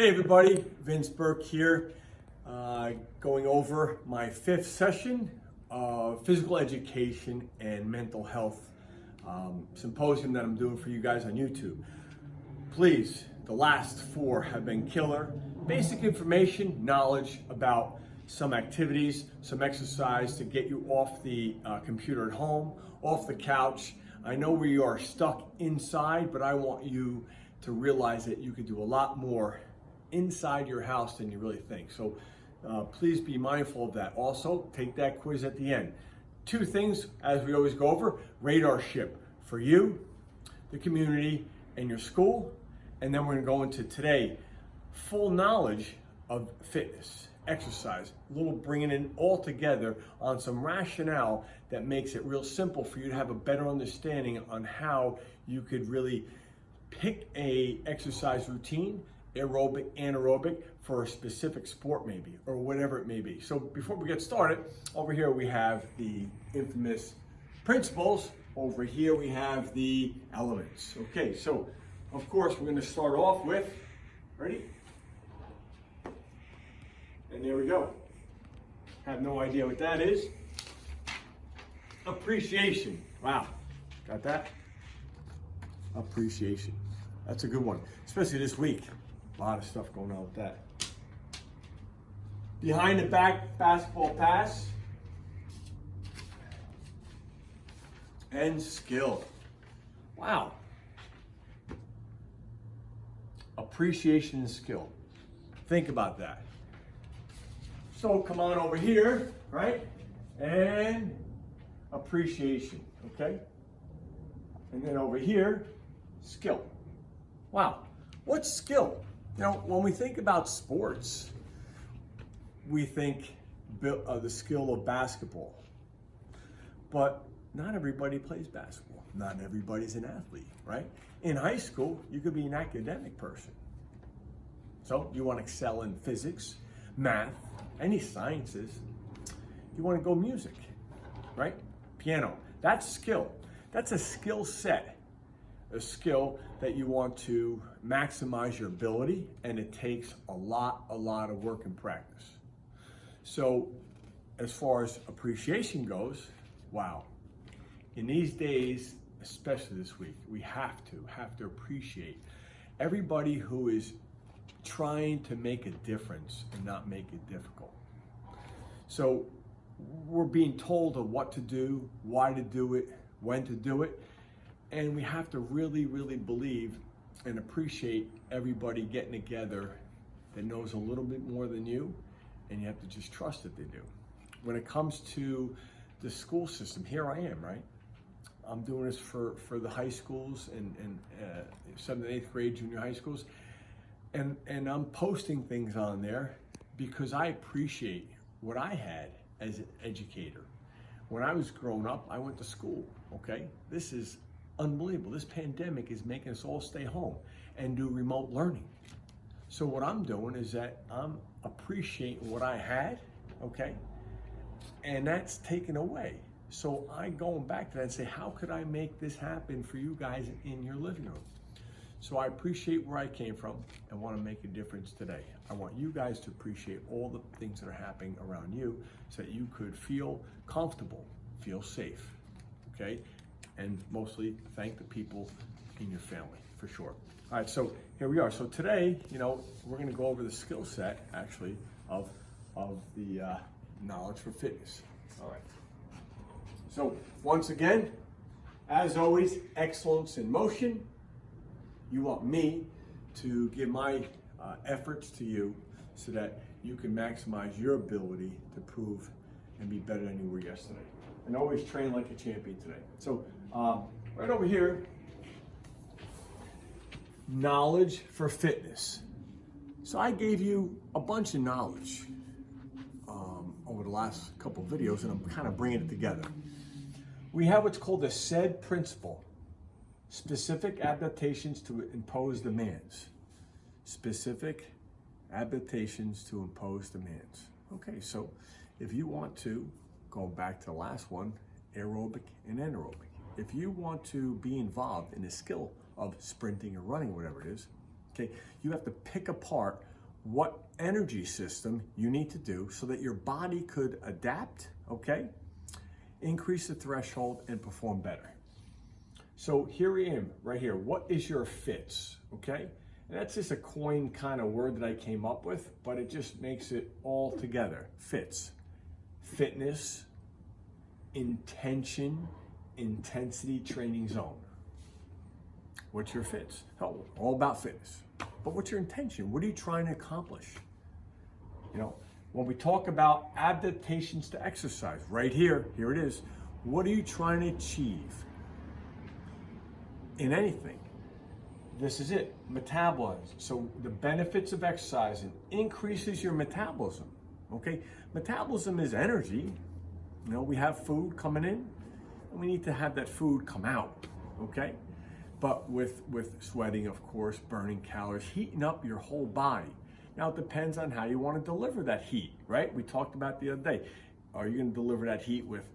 Hey everybody, Vince Burke here, going over my 5th session of physical education and mental health symposium that I'm doing for you guys on YouTube. Please, the last 4 have been killer. Basic information, knowledge about some activities, some exercise to get you off the computer at home, off the couch. I know we are stuck inside, but I want you to realize that you could do a lot more inside your house than you really think. So please be mindful of that. Also, take that quiz at the end. 2 things, as we always go over: radarship for you, the community, and your school. And then we're gonna go into today, full knowledge of fitness, exercise, a little bringing it all together on some rationale that makes it real simple for you to have a better understanding on how you could really pick a exercise routine, aerobic, anaerobic, for a specific sport maybe, or whatever it may be. So before we get started, over here we have the infamous principles. Over here we have the elements. Okay, so of course we're gonna start off with, ready? And there we go. Have no idea what that is. Appreciation. Wow, got that? Appreciation. That's a good one, especially this week. A lot of stuff going on with that. Behind the back basketball pass. And skill. Wow. Appreciation and skill. Think about that. So come on over here, right? And appreciation, okay? And then over here, skill. Wow, what's skill? You know, when we think about sports, we think the skill of basketball. But not everybody plays basketball. Not everybody's an athlete, right? In high school, you could be an academic person. So you want to excel in physics, math, any sciences. You want to go music, right? Piano. That's skill. That's a skill set. A skill that you want to maximize your ability, and it takes a lot of work and practice. So as far as appreciation goes, wow. In these days, especially this week, we have to appreciate everybody who is trying to make a difference and not make it difficult. So we're being told of what to do, why to do it, when to do it, and we have to really believe and appreciate everybody getting together that knows a little bit more than you, and you have to just trust that they do. When it comes to the school system, here I am, right? I'm doing this for the high schools and 7th and 8th grade junior high schools, and I'm posting things on there because I appreciate what I had as an educator. When I was growing up, I went to school, okay? This is unbelievable. This pandemic is making us all stay home and do remote learning. So what I'm doing is that I'm appreciating what I had, okay? And that's taken away. So I'm going back to that and say, how could I make this happen for you guys in your living room? So I appreciate where I came from and want to make a difference today. I want you guys to appreciate all the things that are happening around you so that you could feel comfortable, feel safe, okay? And mostly thank the people in your family, for sure. All right, so here we are. So today, you know, we're gonna go over the skill set, actually, of the knowledge for fitness. All right. So once again, as always, excellence in motion. You want me to give my efforts to you so that you can maximize your ability to prove and be better than you were yesterday. And always train like a champion today. So right over here, knowledge for fitness. So I gave you a bunch of knowledge over the last couple of videos, and I'm kind of bringing it together. We have what's called the SAID principle. Specific adaptations to impose demands. Specific adaptations to impose demands. Okay, so if you want to go back to the last one, aerobic and anaerobic. If you want to be involved in the skill of sprinting or running, whatever it is, okay? You have to pick apart what energy system you need to do so that your body could adapt, okay? Increase the threshold and perform better. So here I am, right here. What is your fits, okay? And that's just a coined kind of word that I came up with, but it just makes it all together. Fits. Fitness, intention, intensity training zone. What's your fits? Oh, all about fitness. But what's your intention? What are you trying to accomplish? You know, when we talk about adaptations to exercise, right here it is. What are you trying to achieve in anything? This is it, metabolism. So the benefits of exercising increases your metabolism, okay? Metabolism is energy. You know, we have food coming in, and we need to have that food come out, okay? But with sweating, of course, burning calories, heating up your whole body. Now, it depends on how you want to deliver that heat, right? We talked about the other day. Are you going to deliver that heat with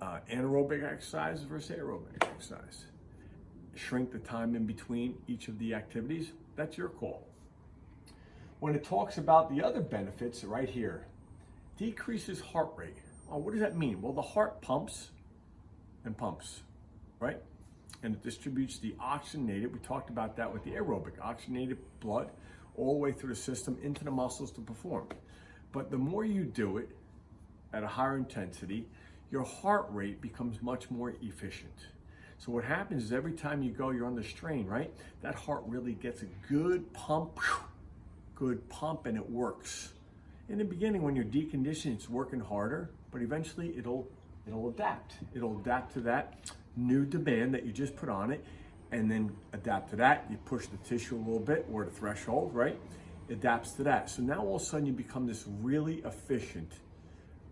anaerobic exercise versus aerobic exercise? Shrink the time in between each of the activities, that's your call. When it talks about the other benefits, right here, decreases heart rate. Oh, what does that mean? Well, the heart pumps and pumps, right? And it distributes the oxygenated, we talked about that with the aerobic, oxygenated blood all the way through the system into the muscles to perform. But the more you do it at a higher intensity, your heart rate becomes much more efficient. So what happens is every time you go, you're under strain, right? That heart really gets a good pump, and it works. In the beginning, when you're deconditioned, it's working harder, but eventually it'll adapt. It'll adapt to that new demand that you just put on it, and then adapt to that. You push the tissue a little bit, or the threshold, right? Adapts to that. So now all of a sudden you become this really efficient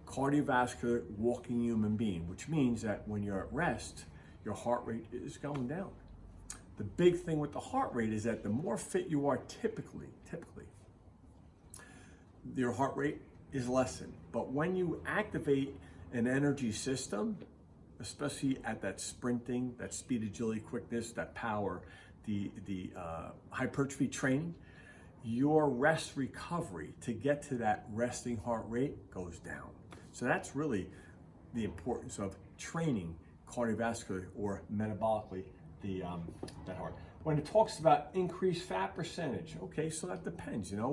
cardiovascular walking human being, which means that when you're at rest, your heart rate is going down. The big thing with the heart rate is that the more fit you are typically, your heart rate is lessened. But when you activate an energy system, especially at that sprinting, that speed, agility, quickness, that power, the hypertrophy training, your rest recovery to get to that resting heart rate goes down. So that's really the importance of training cardiovascularly or metabolically that heart. When it talks about increased fat percentage, okay, so that depends. You know,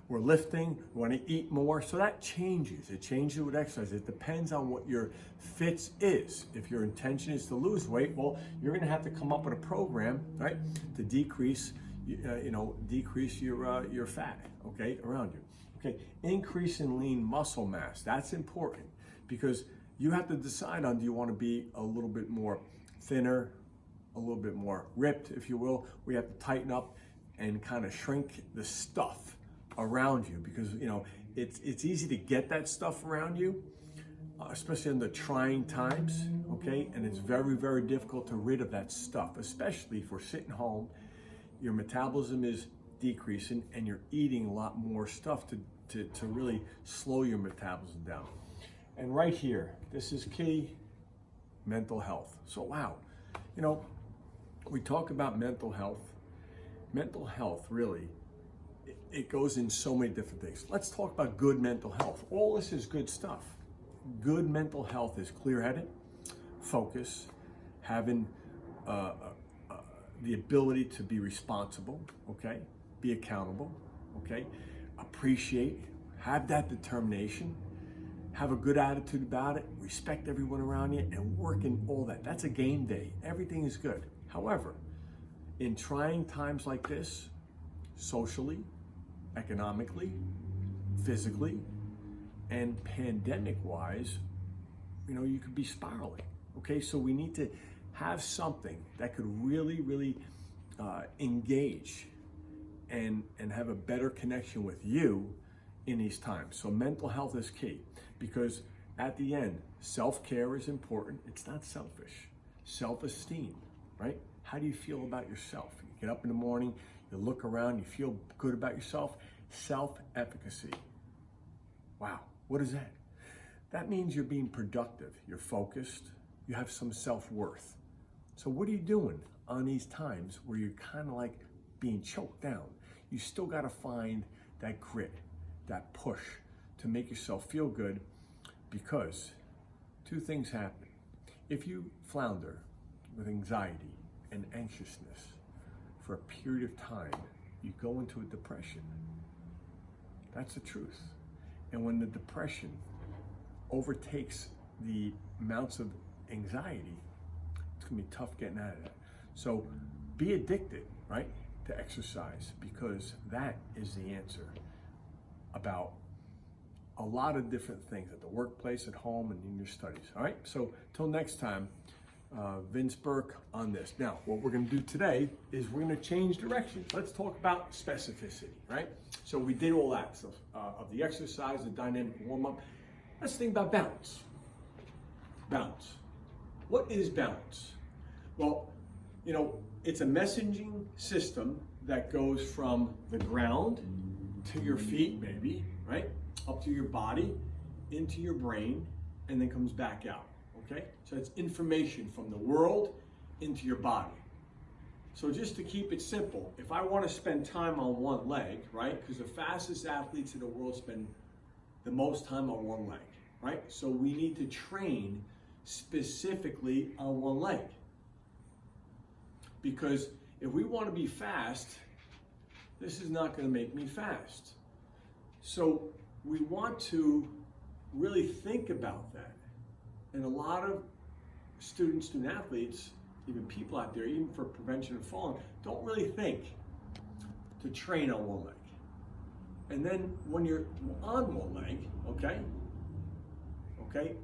we're lifting, we want to eat more, so that changes. It changes with exercise. It depends on what your fits is. If your intention is to lose weight, well, you're going to have to come up with a program, right, to decrease your fat, okay, around you. Okay, increase in lean muscle mass. That's important because you have to decide on, do you want to be a little bit more thinner, a little bit more ripped, if you will. We have to tighten up and kind of shrink the stuff around you because, you know, it's easy to get that stuff around you, especially in the trying times, okay? And it's very, very difficult to rid of that stuff, especially if we're sitting home, your metabolism is decreasing and you're eating a lot more stuff to really slow your metabolism down. And right here, this is key, mental health. So wow, you know, we talk about mental health. Mental health, really, it goes in so many different things. Let's talk about good mental health. All this is good stuff. Good mental health is clear-headed, focus, having the ability to be responsible, okay? Be accountable, okay? Appreciate, have that determination, have a good attitude about it, respect everyone around you, and work in all that. That's a game day. Everything is good. However, in trying times like this, socially, economically, physically, and pandemic-wise, you know, you could be spiraling. Okay, so we need to have something that could really, really engage and have a better connection with you in these times. So mental health is key because at the end, self-care is important. It's not selfish. Self-esteem, right? How do you feel about yourself? You get up in the morning, you look around, you feel good about yourself. Self-efficacy. Wow, what is that? That means you're being productive, you're focused, you have some self-worth. So what are you doing on these times where you're kind of like being choked down, you still got to find that grit, that push to make yourself feel good, because two things happen. If you flounder with anxiety and anxiousness for a period of time, you go into a depression. That's the truth. And when the depression overtakes the amounts of anxiety, it's gonna be tough getting out of that. So be addicted, right, to exercise, because that is the answer about a lot of different things at the workplace, at home, and in your studies. All right, so till next time, Vince Burke on this. Now, what we're going to do today is we're going to change directions. Let's talk about specificity, right? So we did all that stuff of the exercise, the dynamic warm-up. Let's think about balance. Balance. What is balance? Well, you know, it's a messaging system that goes from the ground to your feet, maybe, right? Up to your body, into your brain, and then comes back out. Okay, so it's information from the world into your body. So just to keep it simple, if I want to spend time on one leg, right, because the fastest athletes in the world spend the most time on one leg, right? So we need to train specifically on one leg. Because if we want to be fast, this is not going to make me fast. So we want to really think about that. And a lot of students, student athletes, even people out there, even for prevention of falling, don't really think to train on one leg. And then when you're on one leg, okay,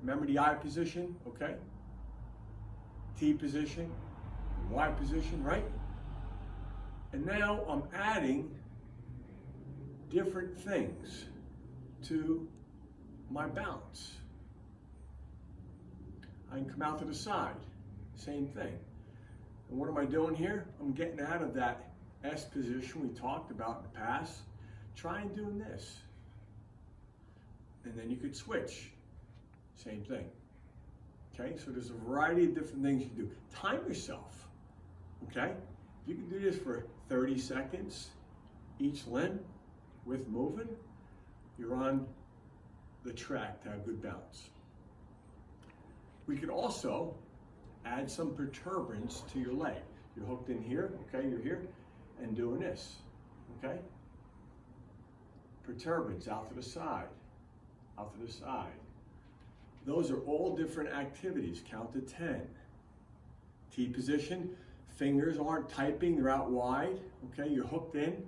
remember the I position, okay? T position, Y position, right? And now I'm adding different things to my balance. I can come out to the side, same thing. And what am I doing here? I'm getting out of that S position we talked about in the past. Try and doing this. And then you could switch, same thing. Okay, so there's a variety of different things you can do. Time yourself, okay? If you can do this for 30 seconds, each limb with moving, you're on the track to have good balance. We could also add some perturbance to your leg. You're hooked in here, okay, you're here, and doing this, okay? Perturbance out to the side, out to the side. Those are all different activities, count to 10. T position, fingers aren't typing, they're out wide, okay, you're hooked in.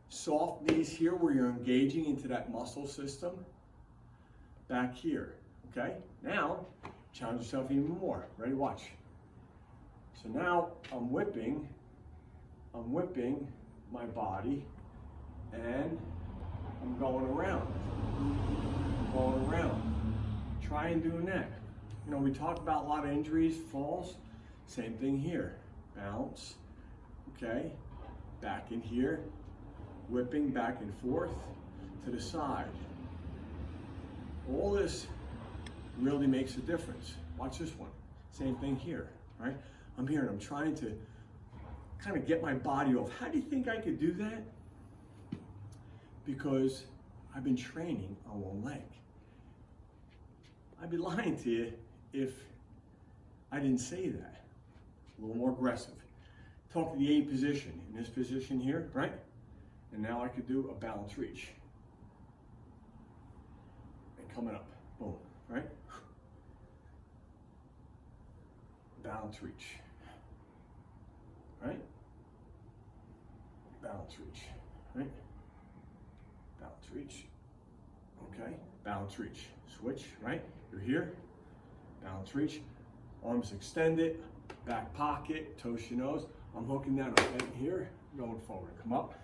Soft knees here where you're engaging into that muscle system. Back here, okay? Now, challenge yourself even more. Ready, watch. So now I'm whipping my body, and I'm going around. Try and doing that. You know, we talk about a lot of injuries, falls. Same thing here. Bounce, okay? Back in here, whipping back and forth to the side. All this really makes a difference. Watch this one. Same thing here, right? I'm here and I'm trying to kind of get my body off. How do you think I could do that? Because I've been training on one leg. I'd be lying to you if I didn't say that. A little more aggressive. Talk to the A position, in this position here, right? And now I could do a balance reach. And coming up, boom, right? Balance reach, right? Balance reach, right? Balance reach, okay? Balance reach, switch, right? You're here, balance reach, arms extended, back pocket, toes to your nose. I'm hooking down right here, going forward, come up.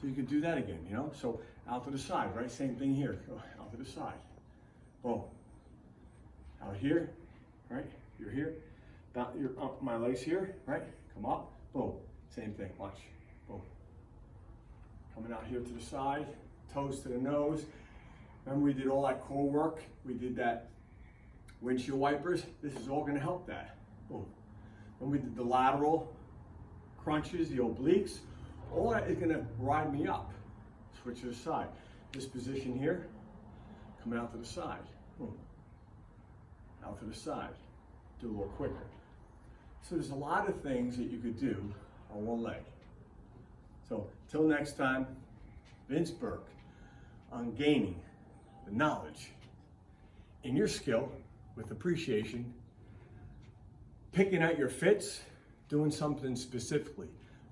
So you can do that again, you know? So out to the side, right? Same thing here, go out to the side. Boom. Out here, right? You're here. You're up, my legs here, right? Come up, boom. Same thing, watch, boom. Coming out here to the side, toes to the nose. Remember we did all that core work? We did that windshield wipers. This is all gonna help that, boom. Then we did the lateral crunches, the obliques. or it's gonna ride me up. Switch to the side. This position here, come out to the side. Boom. Out to the side. Do a little quicker. So there's a lot of things that you could do on one leg. So till next time, Vince Burke on gaining the knowledge in your skill with appreciation, picking out your fits, doing something specifically,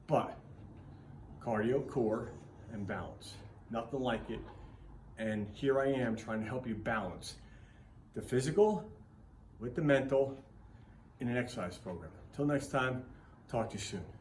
but cardio, core, and balance. Nothing like it. And here I am trying to help you balance the physical with the mental in an exercise program. Till next time, talk to you soon.